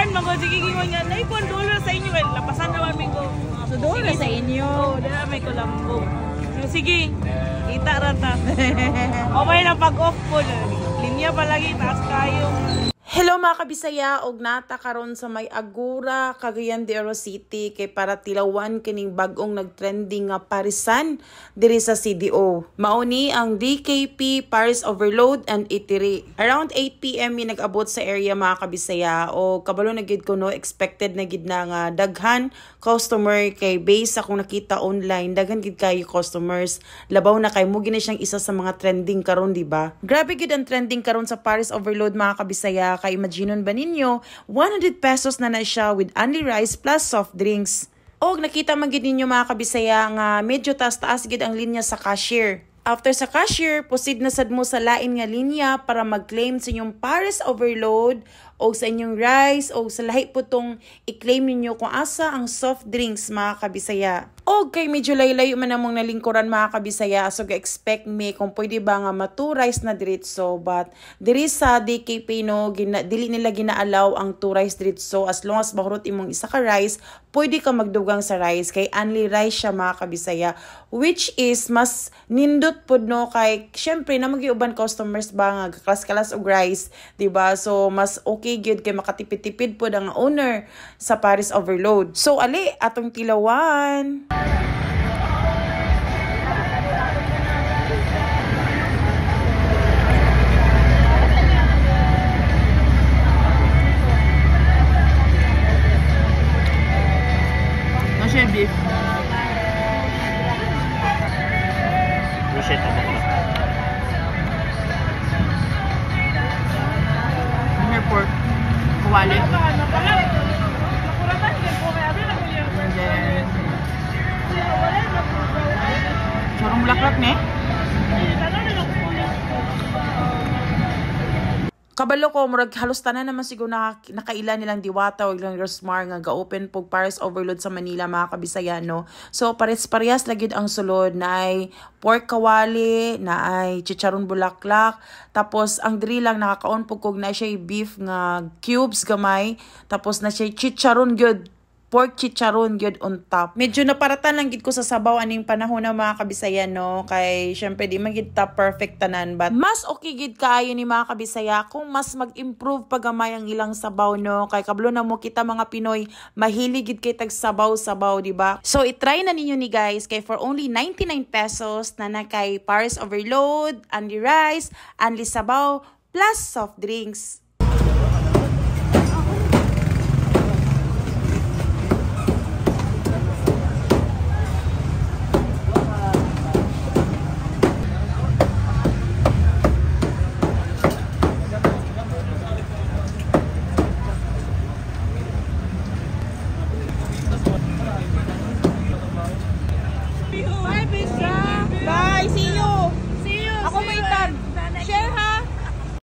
Lapasan mo ko, sige gingon nga, na $1 sa inyo, lapasan naman may ko. So, doon na sa inyo. Oo, dala may ko lambong. Sige, kita rata. Okay na pag-off po, linya palagi, taas kayo. Hello mga kabisaya, og nata karon sa may Agura, Cagayan de Oro City kay para tilawan kining bag-ong nagtrending nga parisan diri sa CDO. Mauni ang DKP Paris Overload and Eatery. Around 8 PM mi nag-abot sa area mga kabisaya o kabalo na gid ko no, expected na gid na nga daghan customer kay base akong nakita online, daghan gid kayo customers. Labaw na kay mo gina siyang isa sa mga trending karon, di ba? Grabe gid ang trending karon sa Paris Overload mga kabisaya. Kay imaginon ba ninyo, 100 pesos na siya with only rice plus soft drinks. Og nakita man gid ninyo mga kabisaya nga medyo taas-taas gid ang linya sa cashier. After sa cashier, proceed na sad mo sa lain nga linya para mag-claim sa inyong Paris Overload o sa inyong rice o sa lahi po tong i-claim ninyo kung asa ang soft drinks mga kabisaya. O kay medyo layo-layo man namong nalingkuran mga kabisaya, so ga-expect me kung pwede ba nga rice na diretso, but diri sa DKP no, dili nila ginaalaw ang 2 rice diretso. As long as mahurot imong isa ka rice, pwede ka magdugang sa rice kay only rice siya mga kabisaya, which is mas nindot pod no, kay syempre na magiuban customers ba nga kalas-kalas og rice, diba? So mas okay gyud kay makatipid-tipid pod ang owner sa Paris Overload. So ali atong tilawan. Masya beef. Buset apa ko? May pork. Kuwali. And then sarong black ne? Kabalo ko, murag halos tanan naman siguro nakaila nilang Diwata o ilang Rosmar nga ga-open pog Paris Overload sa Manila mga kabisaya, no? So, parehas lagid ang sulod na ay pork kawali, na ay chicharon bulaklak, tapos ang diri lang nakakaon pog kog na siya beef nga cubes gamay, tapos na siya chicharon gyud, pork chicharon gyud on top. Medyo naparatan lang gid ko sa sabaw aning panahon na mga kabisaya, no, kay syempre di man gid ta perfect tanan, but mas okay gid kaayo ni mga kabisaya kung mas mag-improve pagamay ang ilang sabaw, no, kay kablo na mo kita mga Pinoy mahilig gid kay tag sabaw-sabaw, di ba? So i-try na ninyo ni guys, kay for only 99 pesos na kay Paris Overload, only rice, only sabaw plus soft drinks.